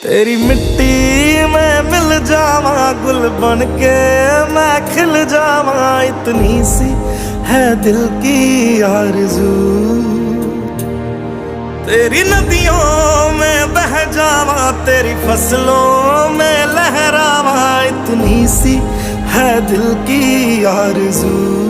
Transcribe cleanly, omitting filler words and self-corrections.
तेरी मिट्टी में मिल जावा, गुल बन के मैं खिल जावा, इतनी सी है दिल की आरज़ू। तेरी नदियों में बह जावा, तेरी फसलों में लहरावा, इतनी सी है दिल की आरज़ू।